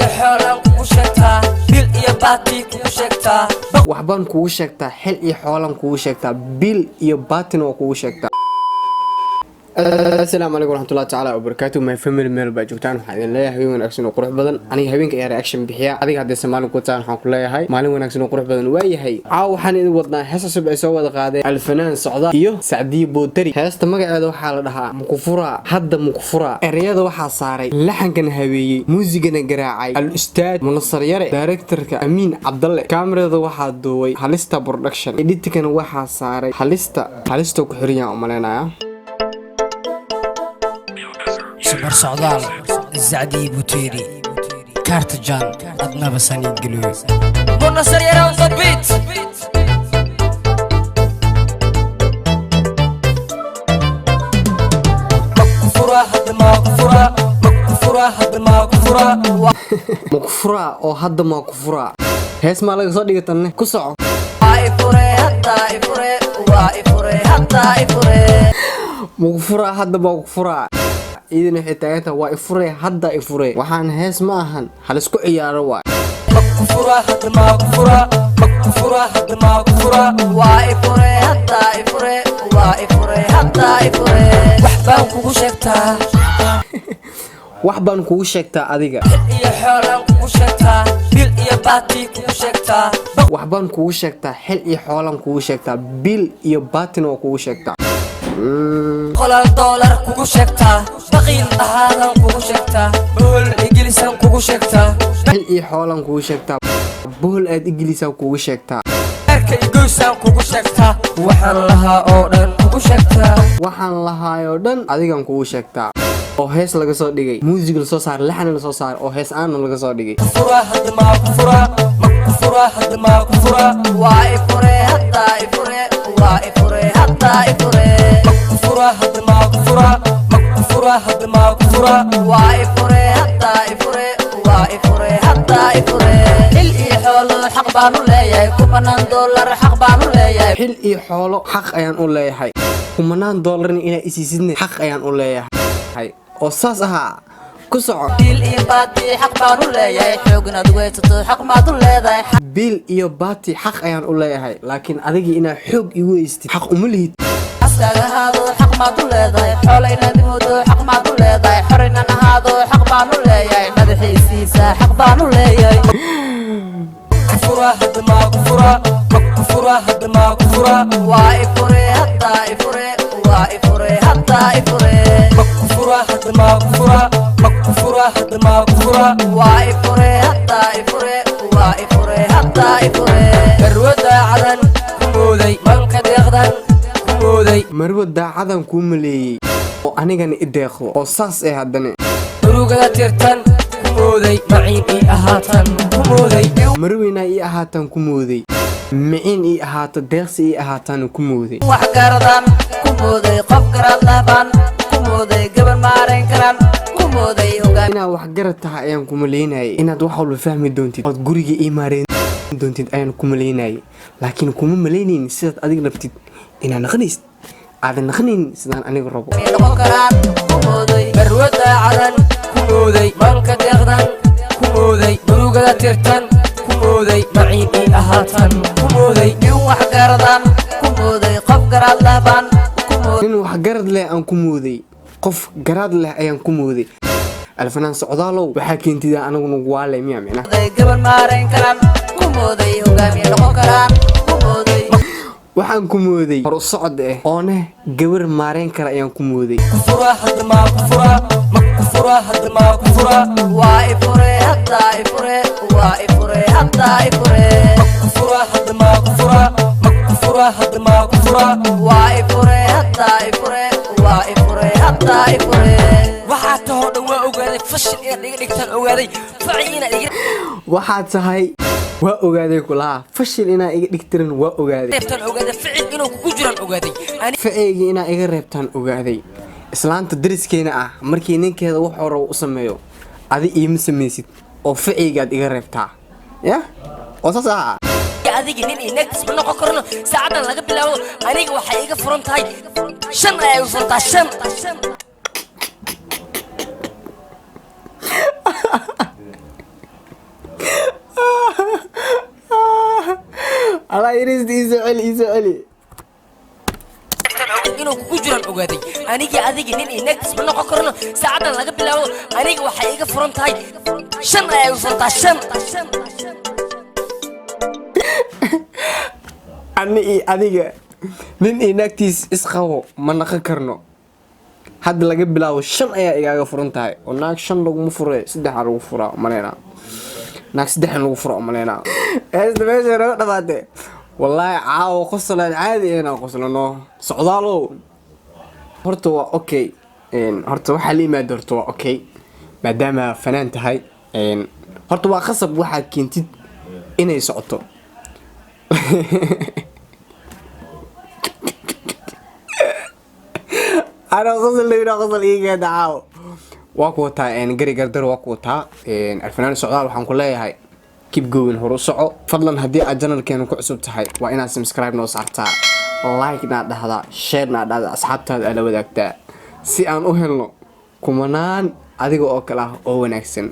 حولان كوكو شكتا بيل إيا باتي كوكو شكتا waxbaan kugu sheegtaa xil iyo xoolan kugu sheegtaa bil iyo baatin oo kugu sheegtaa السلام عليكم ورحمة الله تعالى وبركاته ما فمل ميل باجوتان waxaan idin leeyahay habeen wanaagsan oo qurux badan aniga habeenka ayaa reaction bixiya adiga hadda Soomaali ku taan waxaan ku leeyahay maalin wanaagsan oo qurux badan waayahay waxaan idin wadnaa heeso sub ay soo wada qaaday alfanaan socda iyo Sacdiye Bootari heesta magaceeda waxaa la dhahaa mukufura hadda mukufura ereyada waxaa saaray laxankan habeeyay muusigana garaacay al-ustaad Munassar Yare directorka Amiin Cabdalle kaamirada waxaa duubay Halista Production editkana waxaa saaray Halista ku xiriyaan u maleynaya سوبر سعدال الزعدي بوتيري كارتجان أدنى بساني قلوي منصر يراون ضبيت مكفورة هاد مكفورة مكفورة هاد مكفورة مكفورة أو هاد مكفورة هيس مالك صديقة تنه كسر إفورة هدا إفورة وإفورة هدا إفورة مكفورة هاد مكفورة إذن حتايتها وإفورة هدا إفورة وحان هيس maahan halisku ciyaaro waa مكفورة هاد مكفورة مكفورة هاد مكفورة وإفورة هدا إفورة وإفورة هدا إفورة وحبان كوكو شكتا waxbaan kugu sheegtaa adiga iyo xoolan kugu sheegtaa bil iyo baati kugu sheegtaa waxbaan kugu sheegtaa xil iyo xoolan kugu sheegtaa bil iyo baatin oo kugu sheegtaa $1 kugu sheegtaa baqiil ahaadan kugu sheegtaa bool ingiliisan kugu sheegtaa xil iyo xoolan kugu sheegtaa bool aad ingiliisan kugu sheegtaa erkay goosaan kugu sheegtaa waxaan lahaa oo dhan kugu sheegtaa waxaan lahaa oo dhan adigan kugu sheegtaa oo hees laga soo dhigay music la soo saar laxan la soo saar oo hees aan laga soo dhigay fura had ma fura makfura had ma fura waa ifure hadda ifure waa ifure hadda ifure makfura had ma fura makfura had ma fura waa ifure hadda ifure waa ifure hadda ifure xil iyo xoolo xaq baan u leeyahay $10 xaq baan u leeyahay xil iyo xoolo xaq ayaan u leeyahay $10 ina isiisidne xaq ayaan u leeyahay oo saas aha ku soco bil iyo baati xaq baan u leeyahay xoogna duwayto xaq ma u leedahay bil iyo baati xaq ayaan u leeyahay laakiin adiga ina xoog igu weystid xaq uma lihid askaga haado xaq ma u leedahay xooleyna dimoodo xaq ma u leedahay xorina haado xaq baan u leeyahay madaxiisa xaq baan u leeyahay kufura had ma kufura kufura had ma kufura waa ifure hadda ifure waa ifure hadda ifure مكفورة هاد ما كفورة مكفورة هاد ما كفورة وإفورة هدا إفورة وإفورة هدا إفورة مرودا عدن كمودي من قد يغدن كمودي مرودا عدن كملي وأنا جاني إدخل قصص إيه هادني مرودا تيرتن كمودي معين إيه أهاتن كمودي مروينا إيه أهاتن كمودي معين إيه أهات درس إيه أهاتن كمودي وحكردان كمودي قفكرات لبان كمودي قبل ما رنكران كمودي هوغان إنا وحقرتها أيام كمليناي إنا دوحول فهمي دونتي قد قريجي إيه مارين دونتي أيام كمليناي لكن كملينين سيدات أديك نبتد إنا نغنيست هذا نغنين سيدان أنا قربو لقوكران كمودي مرودا عدن كمودي مانكا ديغدان كمودي بروغدا تيرتان كمودي معين إيه أهاتان كمودي إن وحقردان كمودي قفقرات لابان nin wax garad leh aan ku mooday qof garad leh ayaan ku mooday alfanaan socdaalow waxa keentida anagu nagu waalay miya micna gabal maareyn karaan ku mooday hogaamiye noqon karaan ku mooday waxaan ku mooday hor u socod oo neh gabar maareyn kara ayaan ku mooday kufura had ma kufura makfura had ma kufura waa ifure hadda ifure waa ifure hadda ifure kufura had ma kufura makfura had ma kufura waa ifure hadda ifure waa ifure hadda ifure waxaa tahoo dhan waa ogaaday fashil inaad iga dhigtaan ogaaday faciina iga waxaad tahay waa ogaaday kulaha fashil inaa iga dhigtiran waa ogaaday reebtaan ogaaday ficil inuu kugu jiraan ogaaday ficilgi inaa iga reebtaan ogaaday islaanta dariskeena ah markii ninkeeda wax hore u sameeyo adi iima samaysid oo ficilgaad iga reebtaa ya oo saas aha adiga nin inagtis ma noqon karno saacadan laga bilaabo aniga waxay iga furan tahay 5 ay u furtaa 5 الله يرزق يسألي inuu kugu jiraan ogaaday anigii adigi nin inagtis ma noqon karno saacadan laga bilaabo aniga waxay iga furan tahay 5 ay iga furtaa 5 ani adiga nin inagtis isqabo ma naqan karno hadda laga bilaabo 5 ayaa igaaga furan tahay oo naag 5 lagu furo 3 lagu furo maleena naag 3 lagu furo maleena heesta meesha laga dhawaade والله عاو قصلا عادي انا قصلنا سعودالو هرتو اوكي هرتو waxa li ma dorto اوكي maadaama fanaan tahay horta waa khasab waxa keentid inay socoto ana qosol iiga daaw waa ku taa gari gardar waa ku taa alfanaan socdaal waxaan ku leeyahay keep going horo soco fadlan hadii aad channelkeena ku cusub tahay waa inaad subscribe noo saartaa like na dhahda share na dhahda asxaabtaada la wadaagtaa si aan u helno kumanaan adiga oo kala oo wanaagsan